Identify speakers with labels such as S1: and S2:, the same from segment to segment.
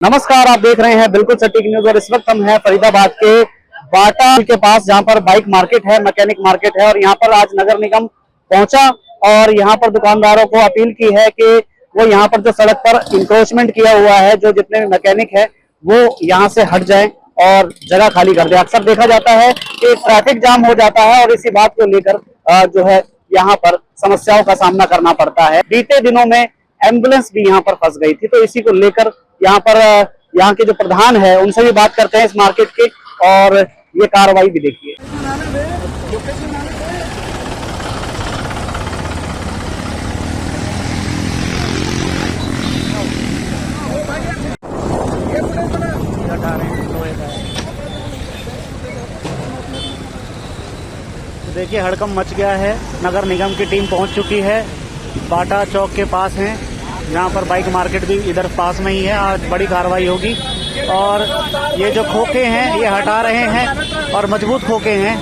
S1: नमस्कार, आप देख रहे हैं बिल्कुल सटीक न्यूज और इस वक्त हम हैं फरीदाबाद के बाटा के पास, जहां पर बाइक मार्केट है, मैकेनिक मार्केट है। और यहां पर आज नगर निगम पहुंचा और यहां पर दुकानदारों को अपील की है कि वो यहां पर जो सड़क पर इंक्रोचमेंट किया हुआ है, जो जितने भी मैकेनिक है वो यहां से हट जाएं और जगह खाली कर दे। अक्सर देखा जाता है कि ट्रैफिक जाम हो जाता है और इसी बात को लेकर जो है यहाँ पर समस्याओं का सामना करना पड़ता है। बीते दिनों में एम्बुलेंस भी यहाँ पर फंस गई थी, तो इसी को लेकर यहाँ पर यहाँ के जो प्रधान है उनसे भी बात करते हैं इस मार्केट के, और ये कार्रवाई भी देखिए। देखिए हड़कंप मच गया है। नगर निगम की टीम पहुंच चुकी है, बाटा चौक के पास है, जहां पर बाइक मार्केट भी इधर पास में ही है। आज बड़ी कार्रवाई होगी और ये जो खोखे हैं ये हटा रहे हैं और मजबूत खोखे हैं।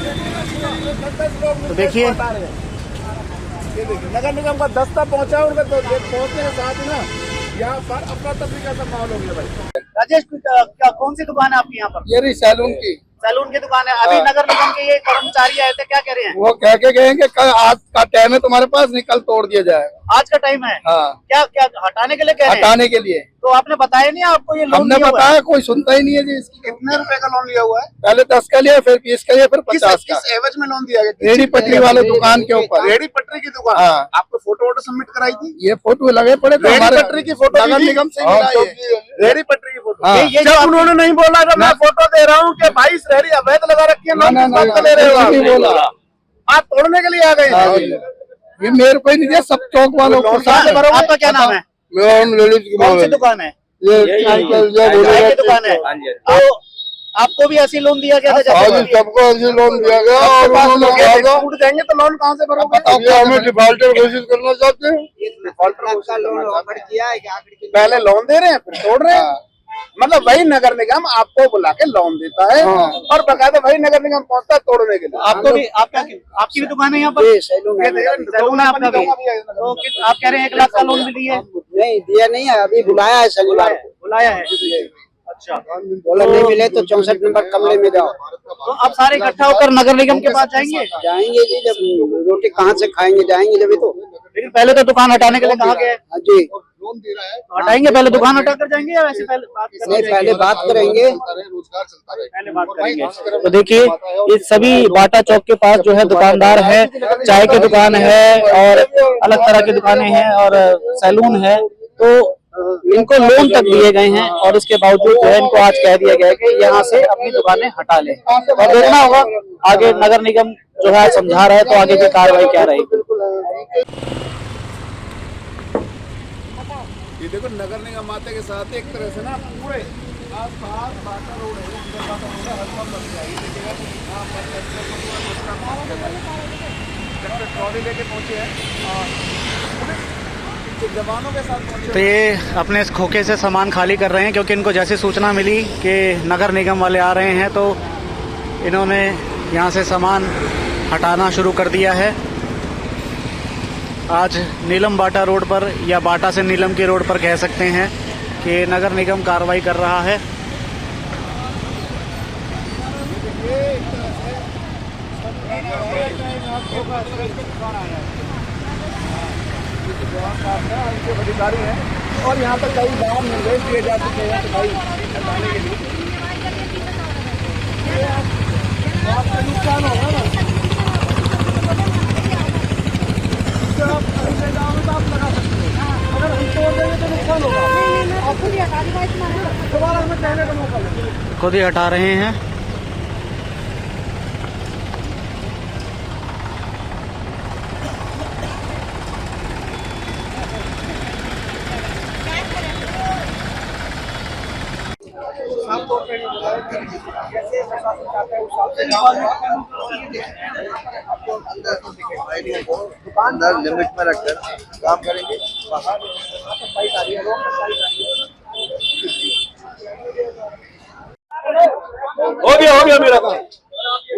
S1: तो देखिए
S2: नगर निगम का दस्ता पहुंचा, उनका तो पहुंचने के साथ ही ना यहाँ पर अपना तरीका का माहौल हो गया। भाई
S1: राजेश, कौन सी दुकान है आपकी यहाँ पर?
S2: ये रही सैलून की
S1: दुकान है। अभी नगर निगम के ये कर्मचारी आए थे, क्या कह रहे हैं?
S2: वो कह के गए कि कल आज का टाइम है तुम्हारे पास, नहीं कल तोड़ दिया जाएगा।
S1: आज का टाइम है?
S2: हाँ।
S1: क्या क्या हटाने के लिए कह रहे हैं?
S2: हटाने के लिए।
S1: तो आपने बताया नहीं आपको ये लोन?
S2: हमने बताया, कोई सुनता ही नहीं है जी। इसकी
S3: कितने रुपए का लोन लिया हुआ है?
S2: पहले 10 का लिया, फिर 20 का लिया, फिर 50 का।
S3: किस एवज में लोन दिया गया?
S2: रेडी पटरी वाले दुकान के ऊपर।
S3: रेडी पटरी की दुकान।
S2: हाँ।
S3: आपको फोटो वोटो सबमिट कराई थी?
S2: ये फोटो लगे पड़े थे
S3: रेडी
S2: हमारे
S3: पटरी की फोटो
S2: नगर निगम से मिला है।
S3: रेडी पटरी की फोटो।
S2: हाँ।
S3: ये जब उन्होंने नहीं बोला कि मैं फोटो दे रहा हूँ कि भाई रेडी अवैध लगा रखी है, लोन किस बात का ले रहे हो?
S2: नहीं बोला,
S3: आप तोड़ने के लिए आ गए हैं।
S2: ये मेरे को ही नहीं दिया, सब चौक वालों को।
S1: आपका क्या नाम है? कौन सी दुकान है?
S2: ये
S1: चाय की दुकान है। तो आपको भी ऐसी लोन दिया गया था?
S2: सबको ऐसे लोन दिया गया और उन्होंने कहा था
S3: टूट जाएंगे तो लोन कहाँ से भरोगे?
S2: ये हमें डिफॉल्टर घोषित करना चाहते हैं।
S3: पहले लोन दे रहे हैं फिर तोड़ रहे हैं। मतलब वही नगर निगम आपको बुला के लोन देता है और बकायदा वही नगर निगम पहुंचता है तोड़ने के लिए।
S1: आपको भी आपकी भी दुकान है यहाँ पर? सैलून है आपका भी। तो आप कह रहे हैं 1 लाख का लोन भी दिया है?
S4: नहीं दिया नहीं है, अभी बुलाया है शनिवार को।
S1: बुलाया है? अच्छा,
S4: बोला नहीं मिले तो 64 नंबर कमरे में जाओ।
S1: तो अब सारे इकट्ठा होकर नगर निगम के पास जाएंगे?
S4: जाएंगे जी, जब रोटी कहाँ से खाएंगे, जाएंगे जब तो।
S1: लेकिन पहले तो दुकान हटाने के लिए कहा गया है।
S4: हाँ जी,
S3: लोन दे रहा है
S1: तो हटाएंगे, पहले दुकान हटा कर जाएंगे या वैसे पहले बात
S4: नहीं पहले बात करेंगे।
S3: रोजगार चलता है।
S1: पहले बात करेंगे। तो देखिए ये सभी बाटा चौक के पास जो है दुकानदार है, चाय की दुकान है और अलग तरह की दुकानें हैं और सैलून है। तो इनको लोन तक दिए गए हैं और इसके बावजूद जो है इनको आज कह दिया गया है कि यहाँ से अपनी दुकानें हटा लें। और देखना होगा आगे नगर निगम जो है समझा रहा है तो आगे की कार्रवाई क्या रहेगी।
S3: ये देखो नगर निगम आते के साथ एक तरह से ना पूरे आस-पास बाटा रोड है, उधर बाटा रोड है, हर तरफ लग जाएगी। देखिएगा यहाँ पर ट्रैक्टर ट्रॉली लेके पहुंचे हैं और जवानों के साथ पहुंचे।
S1: तो ये अपने इस खोखे से सामान खाली कर रहे हैं क्योंकि इनको जैसे सूचना मिली कि नगर निगम वाले आ रहे हैं तो इन्होंने यहाँ से सामान हटाना शुरू कर दिया है। आज नीलम बाटा रोड पर या बाटा से नीलम की रोड पर कह सकते हैं कि नगर निगम कार्रवाई कर रहा है।
S3: अधिकारी है और यहाँ पर कई बार निर्देश दिए जा चुके हैं कि भाई हटाने के लिए आपका नुकसान होगा ना। आप ऐसे गाँव में तो आप लगा सकते हैं, अगर हम तोड़ देंगे तो नुकसान होगा। दोबारा हमें कहने का मौका मिलेगा।
S1: खुद ही हटा रहे हैं।
S3: दुकानदार लिमिट में रखकर काम करेंगे। बाहर हो गया मेरा काम।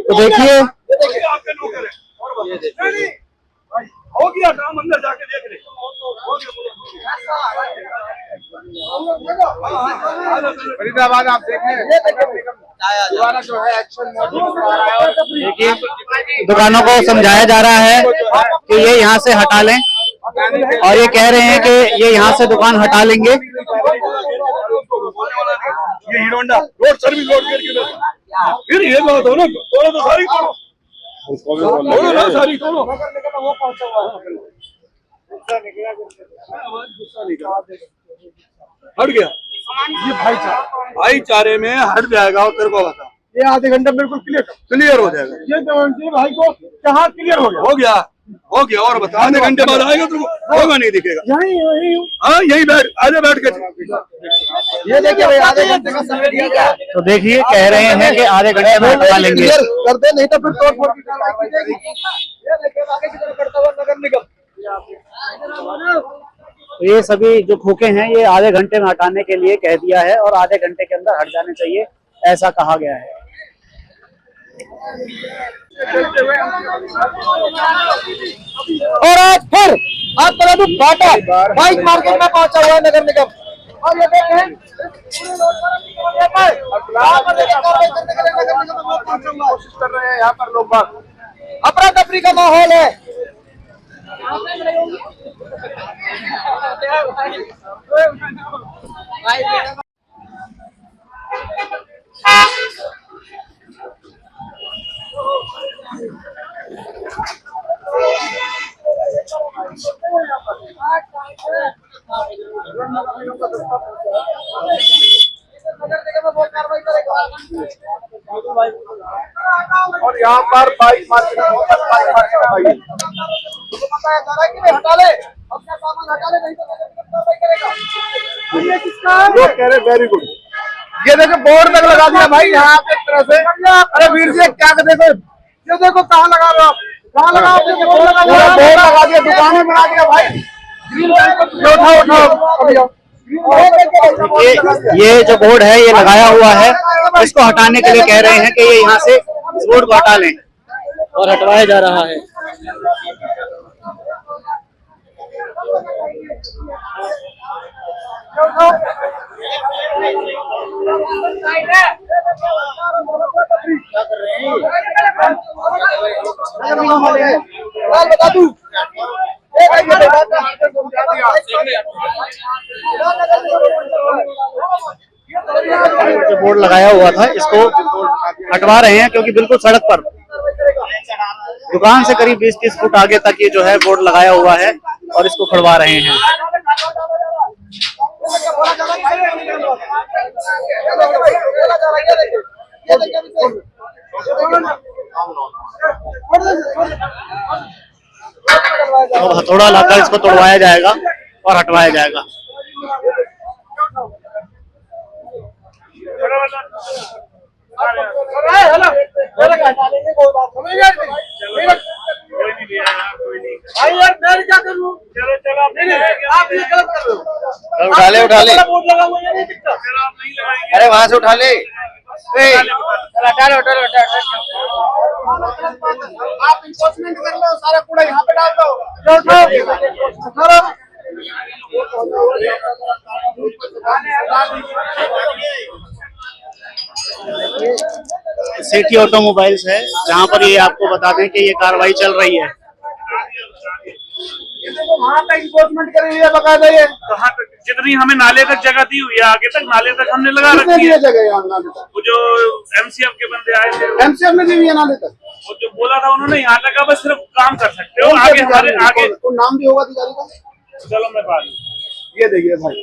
S1: तो देखिए
S2: हो गया काम, अंदर जाके देख ले। फरीदाबाद आप देखें दोबारा जो है एक्शन मोड आ रहा है।
S1: देखिए दुकानों को समझाया जा रहा है कि ये यहाँ से हटा लें और ये कह रहे हैं कि ये यहाँ से दुकान हटा लेंगे।
S2: ये hero Honda road service road करके फिर ये बात हो ना तोड़ो तो सारी तोड़ो ना सारी तोड़ो। हट गया ये भाईचारे में हट जाएगा और तेरे को बता
S3: ये आधे घंटे बिल्कुल
S2: क्लियर हो जाएगा।
S3: ये जवान भाई को कहाँ क्लियर हो गया
S2: और बता आधे घंटे बाद आएगा तो होगा नहीं दिखेगा।
S3: यही
S2: हाँ यही बैठ आधे बैठ के
S3: ये देखिए भाई आधे घंटे का समय दिया गया।
S1: तो देखिए कह रहे हैं कि आधे घंटे में हटवा लेंगे।
S3: कर दे नहीं तो फिर तोड़ फोड़ की कार्रवाई की जाएगी। ये देखिए आगे की तरफ करता हुआ नगर निगम।
S1: तो ये सभी जो खोखे हैं ये आधे घंटे में हटाने के लिए कह दिया है और आधे घंटे के अंदर हट जाने चाहिए ऐसा कहा गया है।
S3: और आज फिर आप बाटा बाइक मार्केट में पहुंचा हुआ है नगर निगम और ये देखें
S2: कोशिश कर रहे हैं यहाँ पर लोग बात
S3: अफरा तफरी का माहौल है।
S2: और यहाँ पर बाइक मार्केट
S3: हटा ले अपना सामान हटा ले नहीं तो कार्रवाई करेगा। ये किसका
S2: लोग कह रहे वेरी गुड। ये देखो बोर्ड तक लगा दिया भाई यहाँ पे एक तरह से। अरे वीर जी क्या कर देखो
S3: ये देखो कहाँ लगा रहे हो आप कहाँ लगा बोर्ड
S2: लगा दिया दुकानें बना दिया भाई। उठाओ
S1: ये जो बोर्ड है ये लगाया हुआ है इसको हटाने के लिए कह रहे हैं कि ये यहाँ से इस बोर्ड को हटा लें और हटवाया जा रहा है।
S3: बता दूं
S1: जो बोर्ड लगाया हुआ था इसको हटवा रहे हैं क्योंकि बिल्कुल सड़क पर दुकान से करीब 20-30 फुट आगे तक ये जो है बोर्ड लगाया हुआ है और इसको खड़वा रहे हैं। अब हथौड़ा लाकर इसको तोड़वाया जाएगा और हटवाया जाएगा।
S3: उठा ले
S4: अरे वहां से उठा ले।
S2: आप इंफोर्समेंट कर लो सारा कूड़ा यहाँ पे डाल दो।
S1: सिटी ऑटोमोबाइल्स है जहां पर ये आपको बता दें कि ये कार्रवाई चल रही है।
S2: वहाँ तक इंफोर्समेंट करी हुई है बकायदा ये।
S5: कहाँ तक जितनी हमें नाले तक जगह दी हुई है आगे तक नाले तक हमने लगा
S2: किसने
S5: रखी
S2: दी
S5: है।
S2: है जगह यहाँ नाले तक?
S5: वो जो एमसीएफ के बंदे आए थे
S2: एमसीएफ ने दी हुई है नाले तक।
S5: वो जो बोला था उन्होंने यहाँ तक का बस सिर्फ काम कर सकते हो आगे हमारे आगे।
S2: तो नाम भी होगा अधिकारी का।
S5: चलो मैं बात
S2: ये देखिए भाई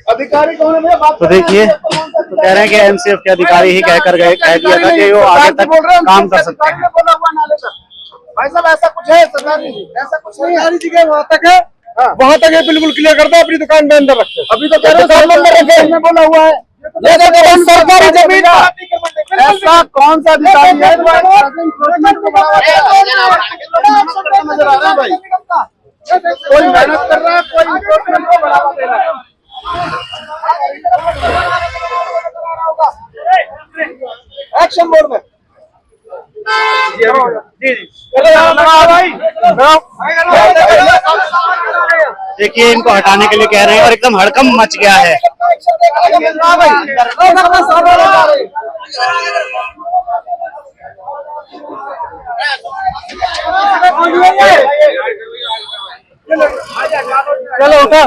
S2: अधिकारी कौन है भैया बात
S1: तो देखिए तो कह रहे हैं कि एमसीएफ के अधिकारी ही कहकर गए कह दिया था कि वो आगे तक काम कर सकते हैं।
S2: बोला हुआ नाले तक भाई साहब ऐसा कुछ है सरकारी ऐसा कुछ नहीं है।
S3: सारी जगह वहाँ तक है वहाँ तक ये बिल्कुल क्लियर कर दो अपनी दुकान में अंदर रखे।
S2: अभी तो कह रहे हैं बोला हुआ है
S3: ये देखो सरकारी जमीन
S2: ऐसा कौन सा अधिकारी है नजर आ रहा है भाई। कोई मेहनत कर रहा है कोई enforcement को बढ़ावा दे रहा है।
S3: एक्शन मोड में
S1: देखिए इनको हटाने के लिए कह रहे हैं और एकदम हड़कंप मच गया है। चलो उठा।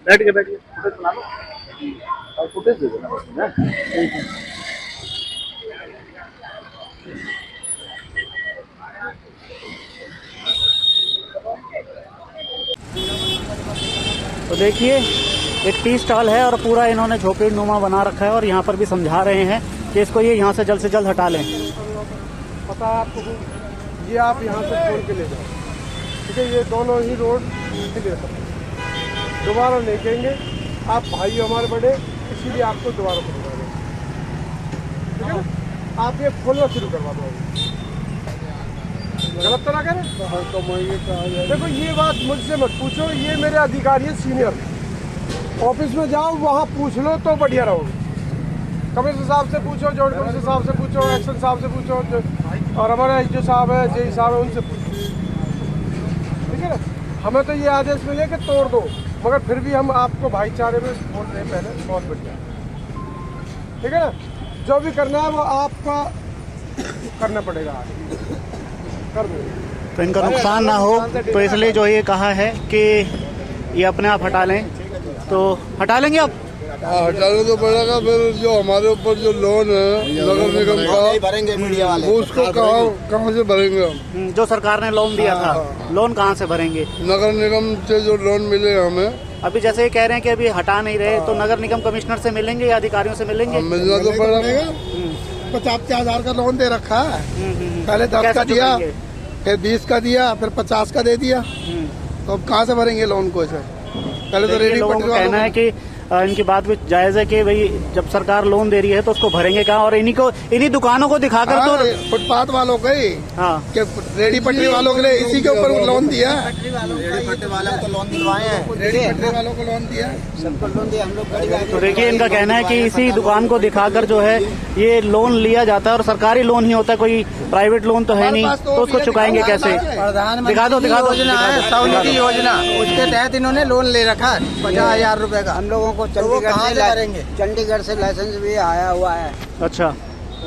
S1: बैठ के फुटेज बना लो और फुटेज दे देना बस में। तो देखिए एक टी स्टॉल है और पूरा इन्होंने झोपड़ी नुमा बना रखा है और यहाँ पर भी समझा रहे हैं कि इसको ये यहाँ से जल्द हटा लें।
S3: पता है आपको, ये आप यहाँ से खोल के ले जाओ, ठीक है। ये दोनों ही रोड क्लियर कर, दोबारा नहीं कहेंगे। आप भाई हमारे बड़े, इसीलिए आपको दोबारा करवा देंगे, ठीक है ना। आप ये खोलना शुरू करवा दो, गलत तो ना करें। देखो ये बात मुझसे मत पूछो, ये मेरे अधिकारी है सीनियर, ऑफिस में जाओ वहाँ पूछ लो तो बढ़िया रहोगे। कमिश्नर साहब से पूछो, जॉइंट कमिश्नर साहब से पूछो, एक्शन साहब से पूछो, और हमारे जो साहब है जेई साहब है उनसे पूछो, ठीक है ना। हमें तो ये आदेश मिले कि तोड़ दो, मगर फिर भी हम आपको भाईचारे में बोल रहे हैं पहले, बहुत बढ़िया, ठीक है ना। जो भी करना है वो आपका करना पड़ेगा, कर दो।
S1: तो इनका नुकसान ना हो तो इसलिए जो ये कहा है कि ये अपने आप हटा लें, तो हटा लेंगे आप।
S6: हटाने तो पड़ेगा, फिर जो हमारे ऊपर जो लोन है नगर निगम का
S4: भरेंगे मीडिया वाले,
S6: उसको कहाँ से भरेंगे हम?
S1: जो सरकार ने लोन दिया था, लोन कहाँ से भरेंगे?
S6: नगर निगम से जो लोन मिले हमें,
S1: अभी जैसे ये कह रहे हैं कि अभी हटा नहीं रहे, तो नगर निगम कमिश्नर से मिलेंगे या अधिकारियों से मिलेंगे?
S6: मिलना तो पड़ेगा।
S3: 50,000 का लोन दे रखा है, पहले 10 का दिया, फिर 20 का दिया, फिर 50 का दे दिया, तो अब कहाँ से भरेंगे लोन को? इसे पहले तो रेडी
S1: लोगों का कहना है कि इनकी बात भी जायज है कि भाई जब सरकार लोन दे रही है तो उसको भरेंगे कहाँ, और इन्हीं दुकानों को दिखाकर तो
S3: फुटपाथ वालों को ही,
S1: हाँ,
S3: कि रेडी पटरी वालों के लिए इसी के ऊपर लोन दिया है,
S4: रेडी पट्टी वालों को लोन दिलवाए हैं,
S3: रेडी पटरी वालों को लोन दिया,
S4: सबको लोन दिया। हम लोग
S1: तो देखिए इनका कहना है कि इसी दुकान को दिखाकर जो है ये लोन लिया जाता है, और सरकारी लोन ही होता है, कोई प्राइवेट लोन तो है नहीं, तो उसको चुकाएंगे कैसे? दिखा दो
S4: योजना है, सौनिधि योजना, उसके तहत इन्होंने लोन ले रखा है 50,000 रुपए का। हम लोगों को चंडीगढ़ से लाइसेंस भी आया हुआ है।
S1: अच्छा,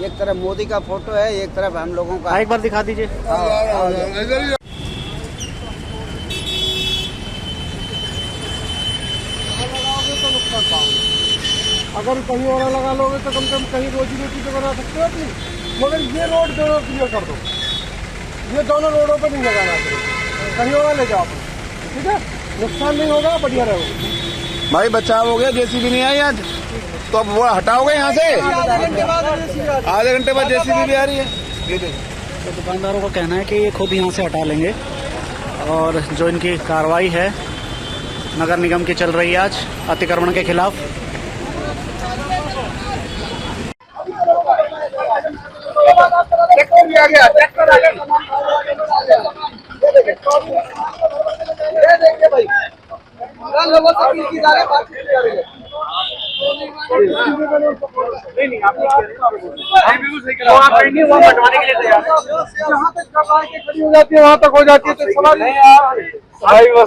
S4: एक तरफ मोदी का फोटो है, एक तरफ हम लोगों का।
S1: एक बार दिखा दीजिए।
S3: अगर कहीं और लगा लोगे तो कम से कम कहीं रोजी रोटी तो बना सकते हो अपनी, मगर ये रोड दोनों क्लियर कर दो, ये दोनों रोडों पर नहीं लगाना चाहिए, कहीं और ले जाओ, ठीक है। नुकसान नहीं होगा, बढ़िया रहोगे।
S6: भाई बचाव हो गया, जेसीबी नहीं आई आज, तो अब वो हटाओगे यहाँ से? आधे घंटे बाद जेसीबी भी आ रही है।
S1: तो दुकानदारों का कहना है कि ये खुद यहाँ से हटा लेंगे, और जो इनकी कार्रवाई है नगर निगम की चल रही है आज अतिक्रमण के खिलाफ।
S3: वहाँ तक हो जाती है तो सवाल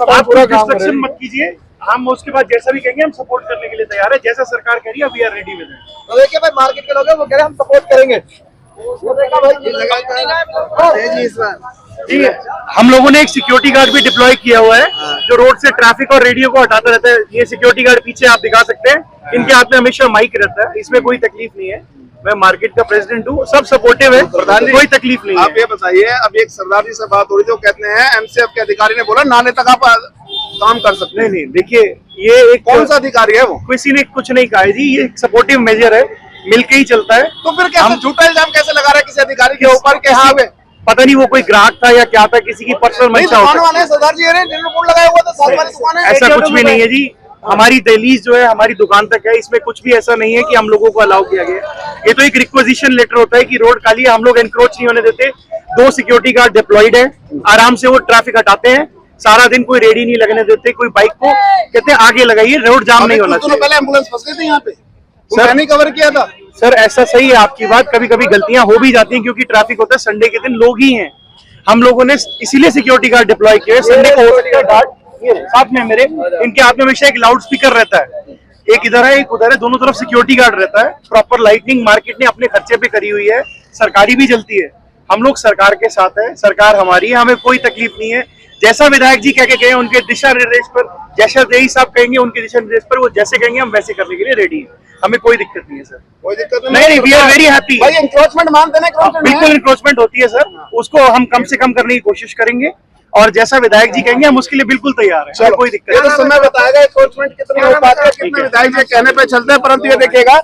S5: आप डिस्ट्रक्शन मत कीजिए, हम उसके बाद जैसा भी कहेंगे हम सपोर्ट करने के लिए तैयार है, जैसा सरकार कह रही है we are ready with it.
S3: तो देखिए भाई, मार्केट के लोग हैं, वो कह रहे हैं हम सपोर्ट करेंगे।
S5: जी, हम लोगों ने एक सिक्योरिटी गार्ड भी डिप्लॉय किया हुआ है जो रोड से ट्रैफिक और रेडियो को हटाता रहता है। ये सिक्योरिटी गार्ड पीछे आप दिखा सकते हैं, इनके हाथ में हमेशा माइक रहता है, इसमें कोई तकलीफ नहीं है। मैं मार्केट का प्रेसिडेंट हूँ, सब सपोर्टिव है, प्रधान जी कोई तकलीफ नहीं
S6: आप ये बताइए, अब एक सरदार जी से बात हो रही जो कहते हैं एमसीएफ के अधिकारी ने बोला नाले तक आप काम कर सकते हैं।
S5: नहीं, देखिए ये एक
S6: कौन सा अधिकारी है वो?
S5: किसी ने कुछ नहीं कहा है जी, ये एक सपोर्टिव मेजर है, मिलके ही चलता है।
S6: तो फिर कैसे झूठा इल्जाम कैसे लगा रहा है किसी अधिकारी के ऊपर? कैसे
S5: पता नहीं वो कोई ग्राहक था या क्या था, किसी की पर्सनल मंशा हो सकती है।
S6: सरदार जी बोर्ड लगाया हुआ था, सारी दुकान है।
S5: ऐसा कुछ भी नहीं है जी, हमारी दहलीज जो है हमारी दुकान तक है, इसमें कुछ भी ऐसा नहीं है कि हम लोगों को अलाउ किया गया। ये तो एक रिक्वेजिशन लेटर होता है कि रोड खाली है, हम लोग एनक्रोच नहीं होने देते। 2 सिक्योरिटी गार्ड डिप्लॉयड है, आराम से वो ट्रैफिक हटाते हैं, सारा दिन कोई रेडी नहीं लगने देते, कोई बाइक को कहते हैं आगे लगाइए, रोड जाम नहीं होना चाहिए।
S6: पहले एम्बुलेंस फंस गई थी यहाँ पे, सर नहीं कवर किया था।
S5: सर ऐसा सही है आपकी बात, कभी कभी गलतियां हो भी जाती हैं क्योंकि ट्रैफिक होता है, संडे के दिन लोग ही हैं। हम लोगों ने इसीलिए सिक्योरिटी गार्ड डिप्लॉय किए। संडे को हो सकता है गार्ड ये साथ में मेरे, इनके हाथ में हमेशा एक लाउड स्पीकर रहता है, एक इधर है एक उधर है, दोनों तरफ सिक्योरिटी गार्ड रहता है। प्रॉपर लाइटनिंग मार्केट ने अपने खर्चे पे करी हुई है, सरकारी भी जलती है। हम लोग सरकार के साथ है, सरकार हमारी है, हमें कोई तकलीफ नहीं है। जैसा विधायक जी कह के गए उनके दिशा निर्देश पर, जैसा देई साहब कहेंगे उनके दिशा निर्देश पर, वो जैसे कहेंगे हम वैसे करने के लिए रेडी है। हमें कोई दिक्कत नहीं है सर,
S6: कोई दिक्कत
S5: नहीं, वी आर वेरी हैप्पी।
S6: भाई इंक्रोचमेंट मानते ना,
S5: बिल्कुल इंक्रोचमेंट होती है सर, उसको हम कम से कम करने की कोशिश करेंगे और जैसा विधायक जी कहेंगे हम उसके लिए बिल्कुल तैयार हैं, कोई दिक्कत
S6: ये
S5: नहीं।
S6: तो समय बताएगा इंक्रोचमेंट कितनी हो पाती है, कितने विधायक जी कहने पे चलते हैं, परंतु ये देखिएगा